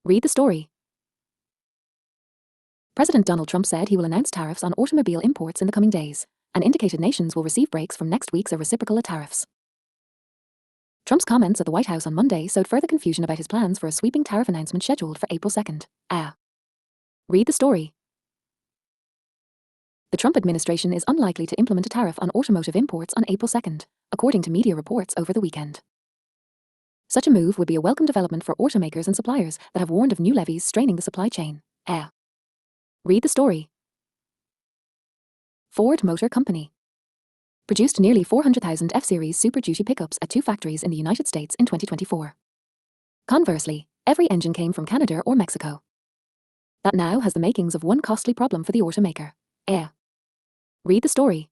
Read the story. President Donald Trump said he will announce tariffs on automobile imports in the coming days, and indicated nations will receive breaks from next week's reciprocal tariffs. Trump's comments at the White House on Monday sowed further confusion about his plans for a sweeping tariff announcement scheduled for April 2nd. Read the story. The Trump administration is unlikely to implement a tariff on automotive imports on April 2nd, according to media reports over the weekend. Such a move would be a welcome development for automakers and suppliers that have warned of new levies straining the supply chain. Read the story. Ford Motor Company produced nearly 400,000 F-Series Super Duty pickups at 2 factories in the United States in 2024. Conversely, every engine came from Canada or Mexico. That now has the makings of one costly problem for the automaker. Read the story.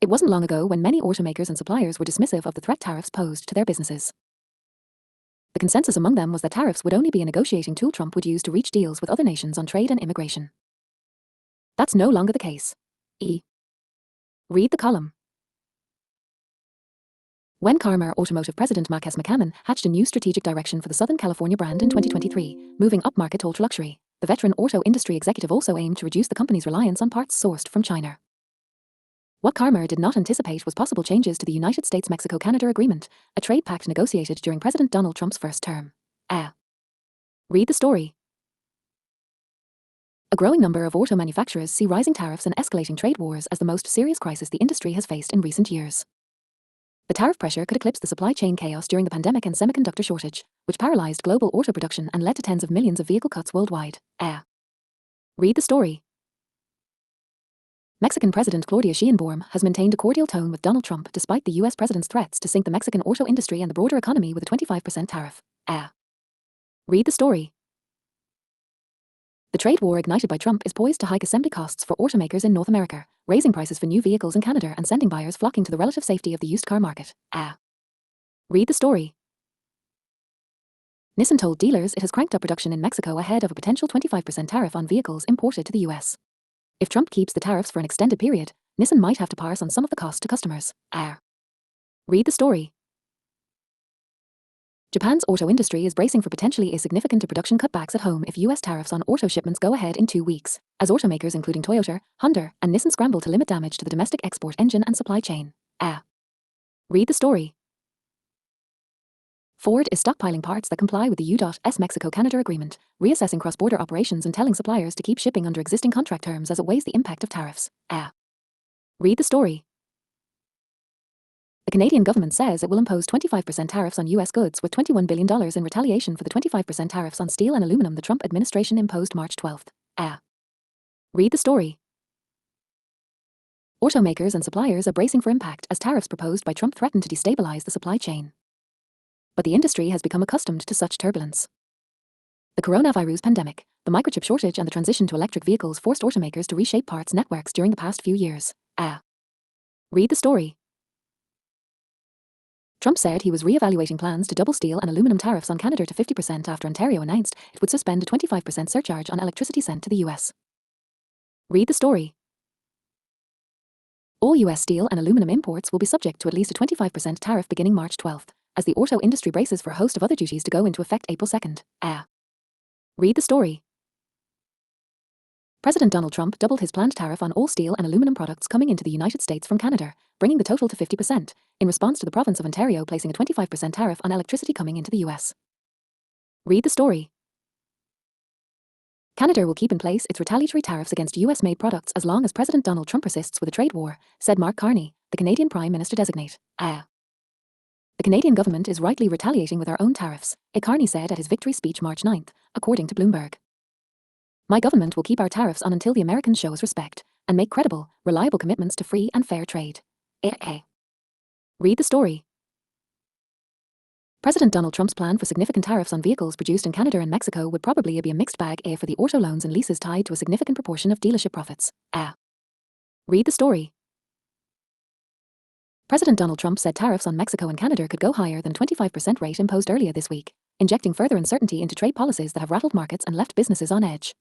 It wasn't long ago when many automakers and suppliers were dismissive of the threat tariffs posed to their businesses. The consensus among them was that tariffs would only be a negotiating tool Trump would use to reach deals with other nations on trade and immigration. That's no longer the case. Read the column. When Carmer Automotive President Marques McCammon hatched a new strategic direction for the Southern California brand in 2023, moving upmarket ultra-luxury, the veteran auto industry executive also aimed to reduce the company's reliance on parts sourced from China. What Carmer did not anticipate was possible changes to the United States-Mexico-Canada Agreement, a trade pact negotiated during President Donald Trump's first term. Read the story. A growing number of auto manufacturers see rising tariffs and escalating trade wars as the most serious crisis the industry has faced in recent years. The tariff pressure could eclipse the supply chain chaos during the pandemic and semiconductor shortage, which paralyzed global auto production and led to tens of millions of vehicle cuts worldwide. Read the story. Mexican President Claudia Sheinbaum has maintained a cordial tone with Donald Trump despite the U.S. president's threats to sink the Mexican auto industry and the broader economy with a 25% tariff. Read the story. The trade war ignited by Trump is poised to hike assembly costs for automakers in North America, raising prices for new vehicles in Canada and sending buyers flocking to the relative safety of the used car market. Read the story. Nissan told dealers it has cranked up production in Mexico ahead of a potential 25% tariff on vehicles imported to the U.S. If Trump keeps the tariffs for an extended period, Nissan might have to pass on some of the cost to customers. Read the story. Japan's auto industry is bracing for potentially a significant production cutbacks at home if U.S. tariffs on auto shipments go ahead in 2 weeks, as automakers including Toyota, Honda, and Nissan scramble to limit damage to the domestic export engine and supply chain. Read the story. Ford is stockpiling parts that comply with the U.S. Mexico-Canada Agreement, reassessing cross-border operations and telling suppliers to keep shipping under existing contract terms as it weighs the impact of tariffs. Read the story. The Canadian government says it will impose 25% tariffs on U.S. goods with $21 billion in retaliation for the 25% tariffs on steel and aluminum the Trump administration imposed March 12th. Read the story. Automakers and suppliers are bracing for impact as tariffs proposed by Trump threaten to destabilize the supply chain. But the industry has become accustomed to such turbulence. The coronavirus pandemic, the microchip shortage and the transition to electric vehicles forced automakers to reshape parts networks during the past few years. Read the story. Trump said he was re-evaluating plans to double steel and aluminum tariffs on Canada to 50% after Ontario announced it would suspend a 25% surcharge on electricity sent to the US. Read the story. All US steel and aluminum imports will be subject to at least a 25% tariff beginning March 12th, as the auto industry braces for a host of other duties to go into effect April 2nd. Read the story. President Donald Trump doubled his planned tariff on all steel and aluminum products coming into the United States from Canada, bringing the total to 50%, in response to the province of Ontario placing a 25% tariff on electricity coming into the US. Read the story. Canada will keep in place its retaliatory tariffs against US-made products as long as President Donald Trump persists with a trade war, said Mark Carney, the Canadian Prime Minister-designate. The Canadian government is rightly retaliating with our own tariffs, Carney said at his victory speech March 9th, according to Bloomberg. My government will keep our tariffs on until the Americans show us respect and make credible, reliable commitments to free and fair trade. Read the story. President Donald Trump's plan for significant tariffs on vehicles produced in Canada and Mexico would probably be a mixed bag for the auto loans and leases tied to a significant proportion of dealership profits. Read the story. President Donald Trump said tariffs on Mexico and Canada could go higher than 25% rate imposed earlier this week, injecting further uncertainty into trade policies that have rattled markets and left businesses on edge.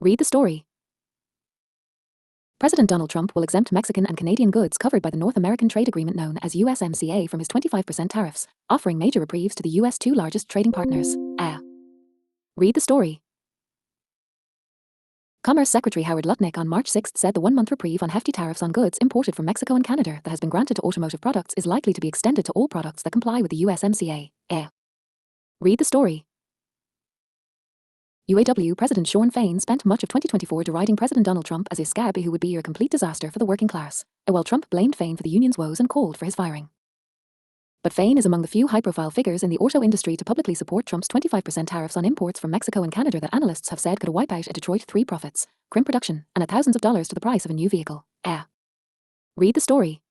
Read the story. President Donald Trump will exempt Mexican and Canadian goods covered by the North American trade agreement known as USMCA from his 25% tariffs, offering major reprieves to the US two largest trading partners. Read the story. Commerce Secretary Howard Lutnick on March 6 said the one-month reprieve on hefty tariffs on goods imported from Mexico and Canada that has been granted to automotive products is likely to be extended to all products that comply with the USMCA. Read the story. UAW President Shawn Fain spent much of 2024 deriding President Donald Trump as a scab who would be a complete disaster for the working class, while Trump blamed Fain for the union's woes and called for his firing. But Fain is among the few high-profile figures in the auto industry to publicly support Trump's 25% tariffs on imports from Mexico and Canada that analysts have said could wipe out a Detroit 3 profits, crimp production, and add thousands of dollars to the price of a new vehicle. Read the story.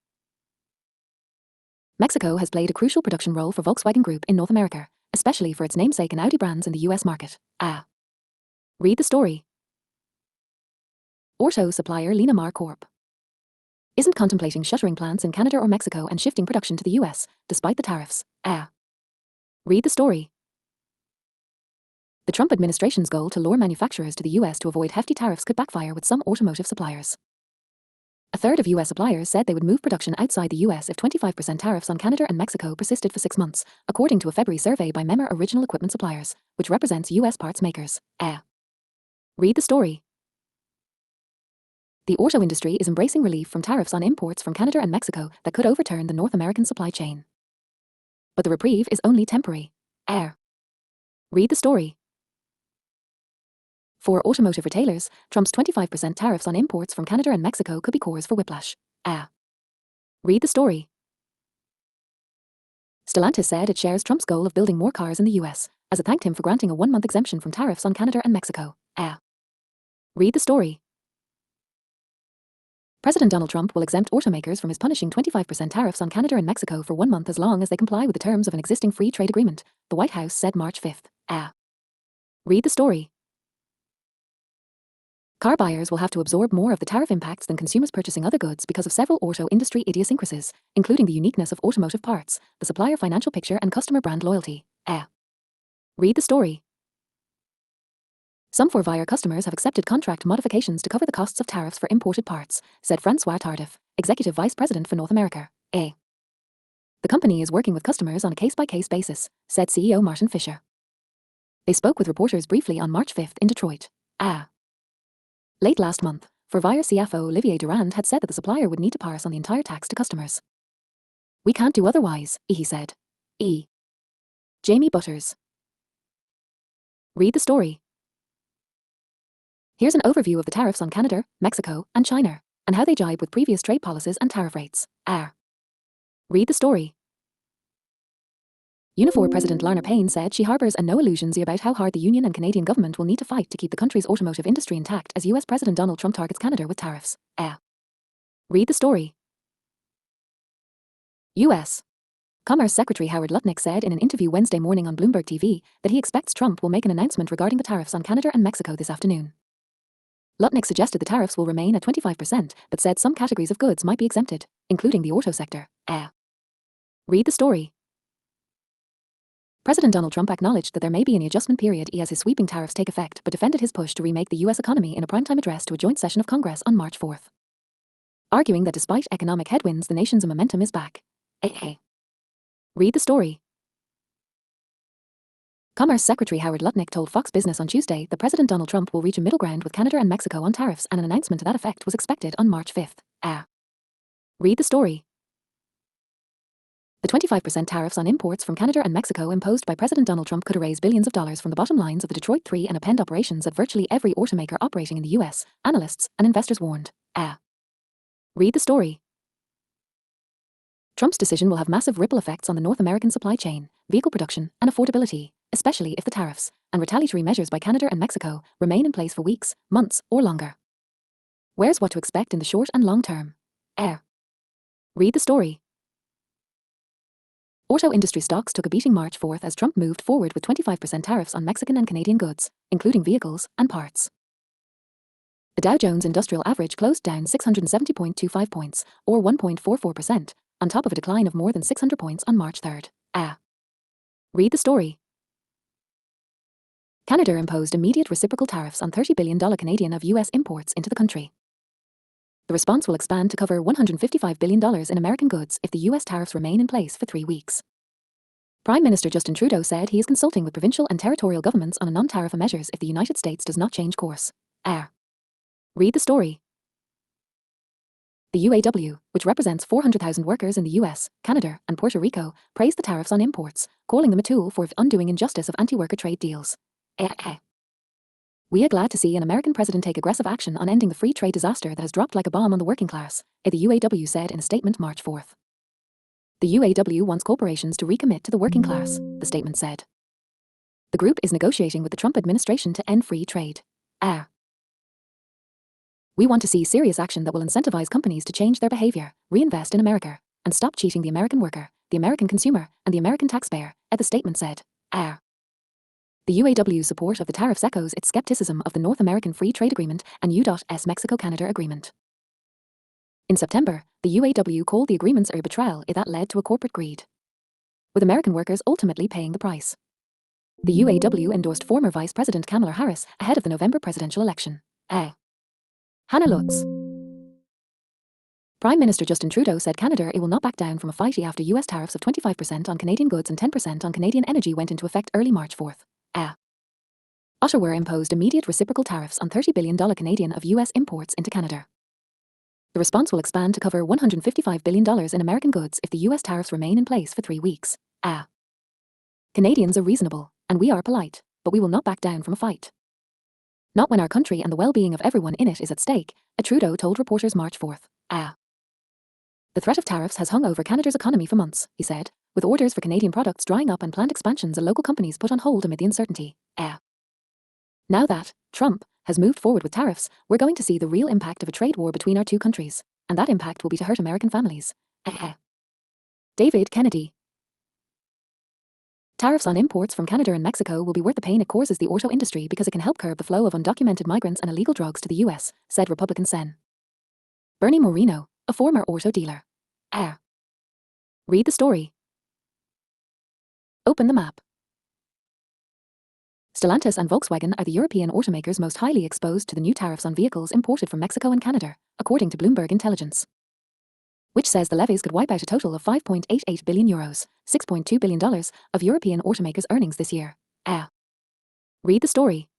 Mexico has played a crucial production role for Volkswagen Group in North America, especially for its namesake and Audi brands in the US market. Read the story. Auto supplier Linamar Corp. isn't contemplating shuttering plants in Canada or Mexico and shifting production to the US, despite the tariffs. Read the story. The Trump administration's goal to lure manufacturers to the US to avoid hefty tariffs could backfire with some automotive suppliers. A third of US suppliers said they would move production outside the US if 25% tariffs on Canada and Mexico persisted for 6 months, according to a February survey by Member Original Equipment Suppliers, which represents US parts makers. Read the story. The auto industry is embracing relief from tariffs on imports from Canada and Mexico that could overturn the North American supply chain. But the reprieve is only temporary. Read the story. For automotive retailers, Trump's 25% tariffs on imports from Canada and Mexico could be cause for whiplash. Read the story. Stellantis said it shares Trump's goal of building more cars in the US, as it thanked him for granting a 1-month exemption from tariffs on Canada and Mexico. Read the story. President Donald Trump will exempt automakers from his punishing 25% tariffs on Canada and Mexico for 1 month as long as they comply with the terms of an existing free trade agreement, the White House said March 5. Read the story. Car buyers will have to absorb more of the tariff impacts than consumers purchasing other goods because of several auto industry idiosyncrasies, including the uniqueness of automotive parts, the supplier financial picture and customer brand loyalty. Read the story. Some Forvire customers have accepted contract modifications to cover the costs of tariffs for imported parts, said Francois Tardif, Executive Vice President for North America. The company is working with customers on a case-by-case basis, said CEO Martin Fisher. They spoke with reporters briefly on March 5 in Detroit. Late last month, Forvire CFO Olivier Durand had said that the supplier would need to pass on the entire tax to customers. "We can't do otherwise," he said. Jamie Butters. Read the story. Here's an overview of the tariffs on Canada, Mexico, and China, and how they jibe with previous trade policies and tariff rates. Read the story. Unifor President Larna Payne said she harbours no illusions about how hard the Union and Canadian government will need to fight to keep the country's automotive industry intact as US President Donald Trump targets Canada with tariffs. Read the story. US Commerce Secretary Howard Lutnick said in an interview Wednesday morning on Bloomberg TV that he expects Trump will make an announcement regarding the tariffs on Canada and Mexico this afternoon. Lutnick suggested the tariffs will remain at 25%, but said some categories of goods might be exempted, including the auto sector. Read the story. President Donald Trump acknowledged that there may be an adjustment period as his sweeping tariffs take effect, but defended his push to remake the US economy in a primetime address to a joint session of Congress on March 4, arguing that despite economic headwinds, the nation's momentum is back. Read the story. Commerce Secretary Howard Lutnick told Fox Business on Tuesday that President Donald Trump will reach a middle ground with Canada and Mexico on tariffs, and an announcement to that effect was expected on March 5. Read the story. The 25% tariffs on imports from Canada and Mexico imposed by President Donald Trump could erase billions of dollars from the bottom lines of the Detroit 3 and append operations at virtually every automaker operating in the US, analysts and investors warned. Read the story. Trump's decision will have massive ripple effects on the North American supply chain, vehicle production, and affordability, especially if the tariffs and retaliatory measures by Canada and Mexico remain in place for weeks, months, or longer. Where's what to expect in the short and long term? Read the story. Auto industry stocks took a beating March 4 as Trump moved forward with 25% tariffs on Mexican and Canadian goods, including vehicles and parts. The Dow Jones Industrial Average closed down 670.25 points, or 1.44%, on top of a decline of more than 600 points on March 3. Read the story. Canada imposed immediate reciprocal tariffs on $30 billion Canadian of US imports into the country. The response will expand to cover $155 billion in American goods if the US tariffs remain in place for 3 weeks. Prime Minister Justin Trudeau said he is consulting with provincial and territorial governments on a non-tariff measures if the United States does not change course. Read the story. The UAW, which represents 400,000 workers in the US, Canada, and Puerto Rico, praised the tariffs on imports, calling them a tool for undoing injustice of anti-worker trade deals. We are glad to see an American president take aggressive action on ending the free trade disaster that has dropped like a bomb on the working class, the UAW said in a statement March 4th. The UAW wants corporations to recommit to the working class, the statement said. The group is negotiating with the Trump administration to end free trade. We want to see serious action that will incentivize companies to change their behavior, reinvest in America, and stop cheating the American worker, the American consumer, and the American taxpayer, the statement said. The UAW's support of the tariffs echoes its skepticism of the North American Free Trade Agreement and U.S. Mexico-Canada Agreement. In September, the UAW called the agreements a betrayal that led to a corporate greed, with American workers ultimately paying the price. The UAW endorsed former Vice President Kamala Harris ahead of the November presidential election. Hannah Lutz. Prime Minister Justin Trudeau said Canada will not back down from a fight after US tariffs of 25% on Canadian goods and 10% on Canadian energy went into effect early March 4th. Ottawa imposed immediate reciprocal tariffs on $30 billion Canadian of US imports into Canada. The response will expand to cover $155 billion in American goods if the US tariffs remain in place for 3 weeks. Canadians are reasonable, and we are polite, but we will not back down from a fight. Not when our country and the well-being of everyone in it is at stake, Trudeau told reporters March 4th. The threat of tariffs has hung over Canada's economy for months, he said, with orders for Canadian products drying up and planned expansions at local companies put on hold amid the uncertainty. Now that Trump has moved forward with tariffs, we're going to see the real impact of a trade war between our two countries, and that impact will be to hurt American families. David Kennedy. Tariffs on imports from Canada and Mexico will be worth the pain it causes the auto industry because it can help curb the flow of undocumented migrants and illegal drugs to the US, said Republican Sen. Bernie Moreno, a former auto dealer. Read the story. Open the map. Stellantis and Volkswagen are the European automakers most highly exposed to the new tariffs on vehicles imported from Mexico and Canada, according to Bloomberg Intelligence, which says the levies could wipe out a total of €5.88 billion, $6.2 billion, of European automakers' earnings this year. Read the story.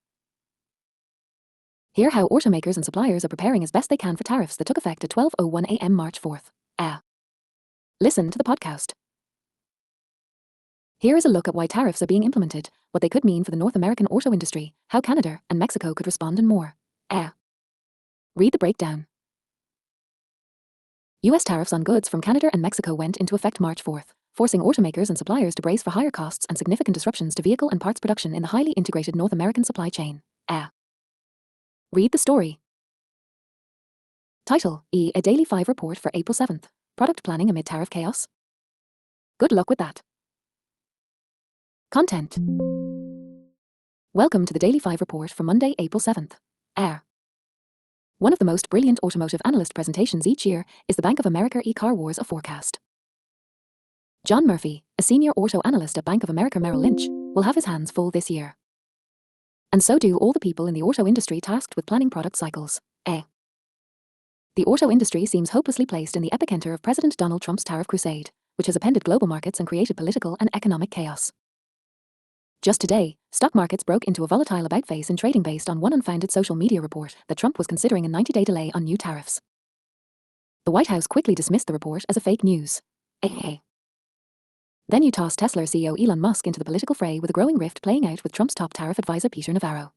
Hear how automakers and suppliers are preparing as best they can for tariffs that took effect at 12:01 a.m. March 4th. Listen to the podcast. Here is a look at why tariffs are being implemented, what they could mean for the North American auto industry, how Canada and Mexico could respond, and more. Read the breakdown. US tariffs on goods from Canada and Mexico went into effect March 4th, forcing automakers and suppliers to brace for higher costs and significant disruptions to vehicle and parts production in the highly integrated North American supply chain. Read the story. Title: A Daily 5 report for April 7th. Product planning amid tariff chaos? Good luck with that. Content. Welcome to the Daily 5 report for Monday, April 7th. One of the most brilliant automotive analyst presentations each year is the Bank of America Car Wars a Forecast. John Murphy, a senior auto analyst at Bank of America Merrill Lynch, will have his hands full this year. And so do all the people in the auto industry tasked with planning product cycles. The auto industry seems hopelessly placed in the epicenter of President Donald Trump's tariff crusade, which has upended global markets and created political and economic chaos. Just today, stock markets broke into a volatile about-face in trading based on one unfounded social media report that Trump was considering a 90-day delay on new tariffs. The White House quickly dismissed the report as a fake news. Then you toss Tesla CEO Elon Musk into the political fray with a growing rift playing out with Trump's top tariff advisor Peter Navarro.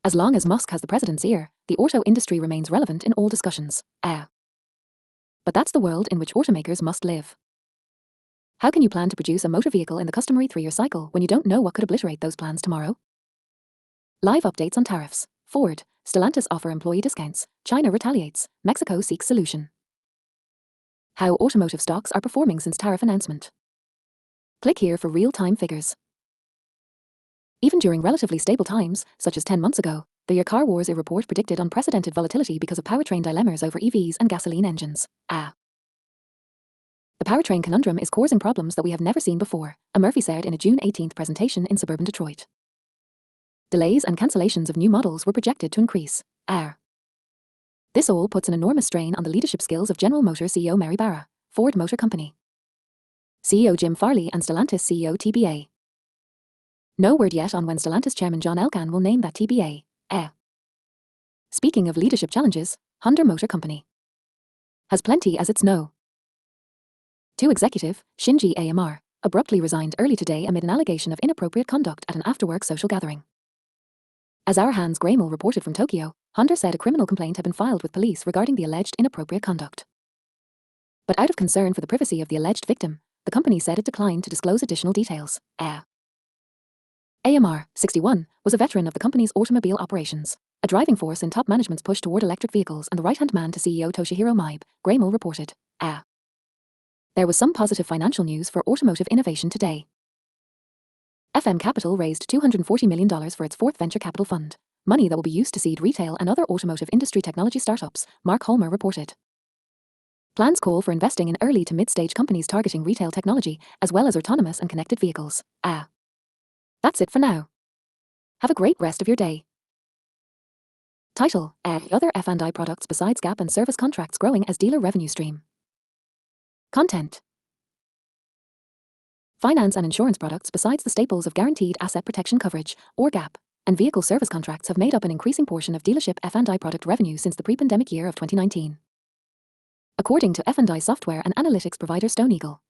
As long as Musk has the president's ear, the auto industry remains relevant in all discussions. But that's the world in which automakers must live. How can you plan to produce a motor vehicle in the customary 3-year cycle when you don't know what could obliterate those plans tomorrow? Live updates on tariffs. Ford, Stellantis offer employee discounts. China retaliates. Mexico seeks solution. How automotive stocks are performing since tariff announcement. Click here for real-time figures. Even during relatively stable times, such as 10 months ago, the Car Wars report predicted unprecedented volatility because of powertrain dilemmas over EVs and gasoline engines. The powertrain conundrum is causing problems that we have never seen before, a Murphy said in a June 18th presentation in suburban Detroit. Delays and cancellations of new models were projected to increase. This all puts an enormous strain on the leadership skills of General Motors CEO Mary Barra, Ford Motor Company CEO Jim Farley and Stellantis CEO TBA. No word yet on when Stellantis chairman John Elkann will name that TBA. Speaking of leadership challenges, Honda Motor Company has plenty as it's no. 2 executive, Shinji Amr, abruptly resigned early today amid an allegation of inappropriate conduct at an after-work social gathering. As our Hans Gramel reported from Tokyo, Honda said a criminal complaint had been filed with police regarding the alleged inappropriate conduct. But out of concern for the privacy of the alleged victim, the company said it declined to disclose additional details. AMR, 61, was a veteran of the company's automobile operations, a driving force in top management's push toward electric vehicles and the right-hand man to CEO Toshihiro Maib, Gramel reported. There was some positive financial news for automotive innovation today. FM Capital raised $240 million for its 4th venture capital fund, money that will be used to seed retail and other automotive industry technology startups, Mark Holmer reported. Plans call for investing in early to mid-stage companies targeting retail technology, as well as autonomous and connected vehicles. That's it for now. Have a great rest of your day. Title: Other F&I products besides Gap and service contracts growing as dealer revenue stream. Content: Finance and insurance products besides the staples of guaranteed asset protection coverage, or GAP, and vehicle service contracts have made up an increasing portion of dealership F&I product revenue since the pre-pandemic year of 2019. According to F&I software and analytics provider Stone Eagle.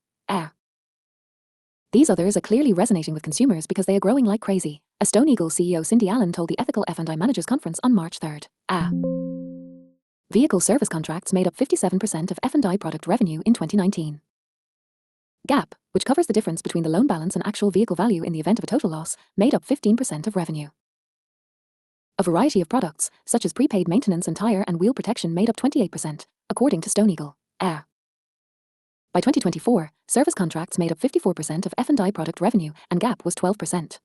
These others are clearly resonating with consumers because they are growing like crazy, as Stone Eagle CEO Cindy Allen told the Ethical F&I Managers Conference on March 3. Vehicle service contracts made up 57% of F&I product revenue in 2019. GAP, which covers the difference between the loan balance and actual vehicle value in the event of a total loss, made up 15% of revenue. A variety of products, such as prepaid maintenance and tire and wheel protection, made up 28%, according to Stone Eagle. By 2024, service contracts made up 54% of F&I product revenue, and GAP was 12%.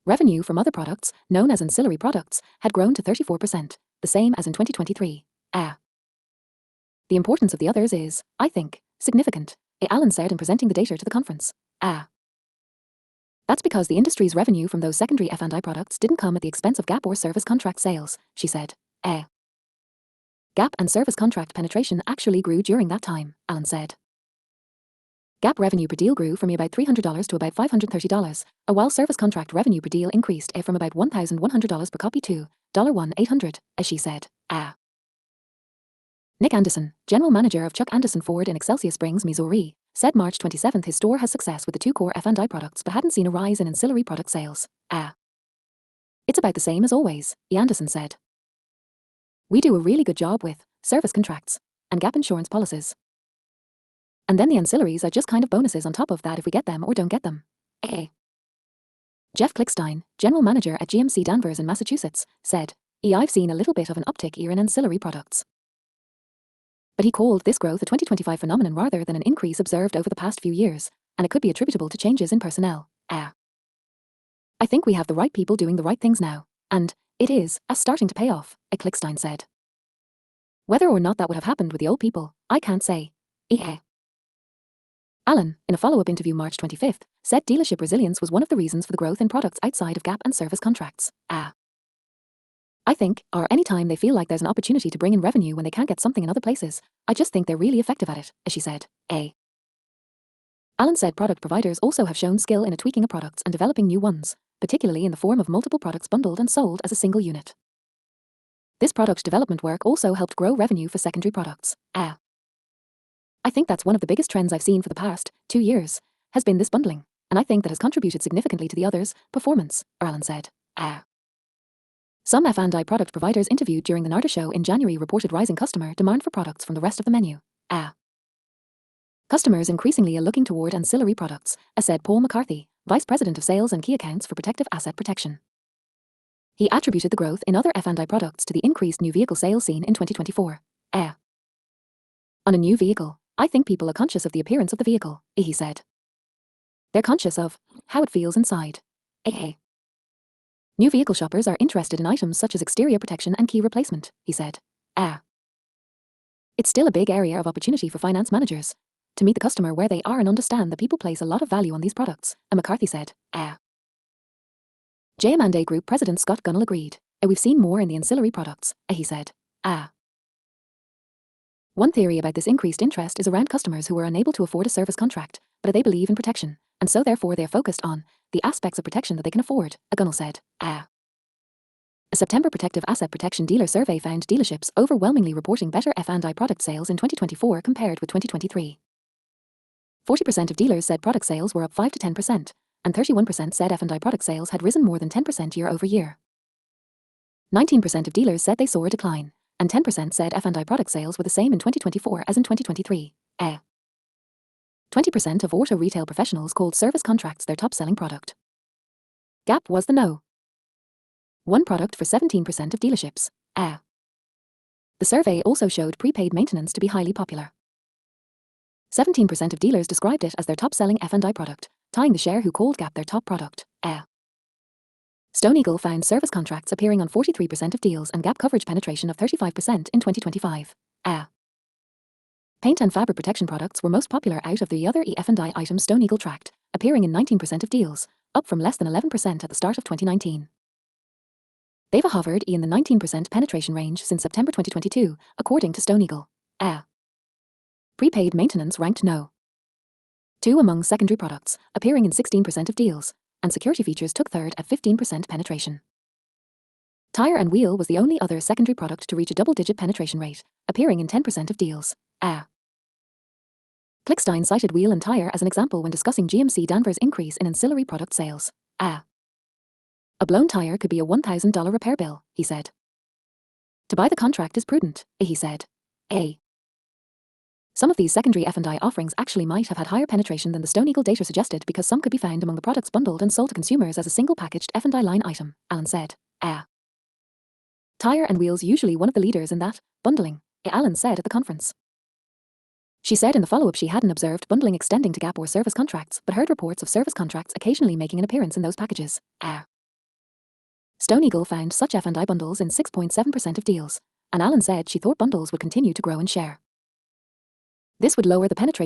Revenue from other products, known as ancillary products, had grown to 34%, the same as in 2023. The importance of the others is, I think, significant, Allen said in presenting the data to the conference. That's because the industry's revenue from those secondary F&I products didn't come at the expense of GAP or service contract sales, she said. GAP and service contract penetration actually grew during that time, Allen said. GAP revenue per deal grew from about $300 to about $530, while service contract revenue per deal increased from about $1,100 per copy to $1,800, as she said. Nick Anderson, general manager of Chuck Anderson Ford in Excelsior Springs, Missouri, said March 27 his store has success with the 2 core F&I products but hadn't seen a rise in ancillary product sales. It's about the same as always, Anderson said. We do a really good job with service contracts and GAP insurance policies. And then the ancillaries are just kind of bonuses on top of that if we get them or don't get them. Jeff Klickstein, general manager at GMC Danvers in Massachusetts, said, I've seen a little bit of an uptick here in ancillary products. But he called this growth a 2025 phenomenon rather than an increase observed over the past few years, and it could be attributable to changes in personnel. I think we have the right people doing the right things now, and it is starting to pay off, Klickstein said. Whether or not that would have happened with the old people, I can't say. Allen, in a follow-up interview March 25, said dealership resilience was one of the reasons for the growth in products outside of GAP and service contracts. I think, or any time they feel like there's an opportunity to bring in revenue when they can't get something in other places, I just think they're really effective at it, as she said. Allen said product providers also have shown skill in tweaking products and developing new ones, particularly in the form of multiple products bundled and sold as a single unit. This product development work also helped grow revenue for secondary products. I think that's one of the biggest trends I've seen for the past 2 years, has been this bundling, and I think that has contributed significantly to the others' performance, Allen said. Some F&I product providers interviewed during the NARDA show in January reported rising customer demand for products from the rest of the menu. Customers increasingly are looking toward ancillary products, as said Paul McCarthy, Vice President of Sales and Key Accounts for Protective Asset Protection. He attributed the growth in other F&I products to the increased new vehicle sales seen in 2024. On a new vehicle, I think people are conscious of the appearance of the vehicle, he said. They're conscious of how it feels inside. New vehicle shoppers are interested in items such as exterior protection and key replacement, he said. It's still a big area of opportunity for finance managers to meet the customer where they are and understand that people place a lot of value on these products, McCarthy said. JM&A Group President Scott Gunnell agreed. We've seen more in the ancillary products, he said. One theory about this increased interest is around customers who were unable to afford a service contract, but they believe in protection, and so therefore they are focused on the aspects of protection that they can afford, Gunnell said. A September Protective Asset Protection Dealer Survey found dealerships overwhelmingly reporting better F&I product sales in 2024 compared with 2023. 40% of dealers said product sales were up 5 to 10%, and 31% said F&I product sales had risen more than 10% year over year. 19% of dealers said they saw a decline, and 10% said F&I product sales were the same in 2024 as in 2023. 20% of auto retail professionals called service contracts their top-selling product. Gap was the no. One product for 17% of dealerships. The survey also showed prepaid maintenance to be highly popular. 17% of dealers described it as their top-selling F&I product, tying the share who called Gap their top product. Stone Eagle found service contracts appearing on 43% of deals and Gap coverage penetration of 35% in 2025. Paint and fabric protection products were most popular out of the other F&I items Stone Eagle tracked, appearing in 19% of deals, up from less than 11% at the start of 2019. They've hovered in the 19% penetration range since September 2022, according to Stone Eagle. Prepaid maintenance ranked no. 2 among secondary products, appearing in 16% of deals, and security features took third at 15% penetration. Tire and wheel was the only other secondary product to reach a double-digit penetration rate, appearing in 10% of deals. Clickstein cited wheel and tire as an example when discussing GMC Danvers' increase in ancillary product sales. A blown tire could be a $1,000 repair bill, he said. To buy the contract is prudent, he said. Some of these secondary F&I offerings actually might have had higher penetration than the Stone Eagle data suggested because some could be found among the products bundled and sold to consumers as a single packaged F&I line item, Allen said. Tire and wheels usually one of the leaders in that bundling, Allen said at the conference. She said in the follow-up she hadn't observed bundling extending to Gap or service contracts, but heard reports of service contracts occasionally making an appearance in those packages. Stone Eagle found such F&I bundles in 6.7% of deals, and Allen said she thought bundles would continue to grow in share. This would lower the penetration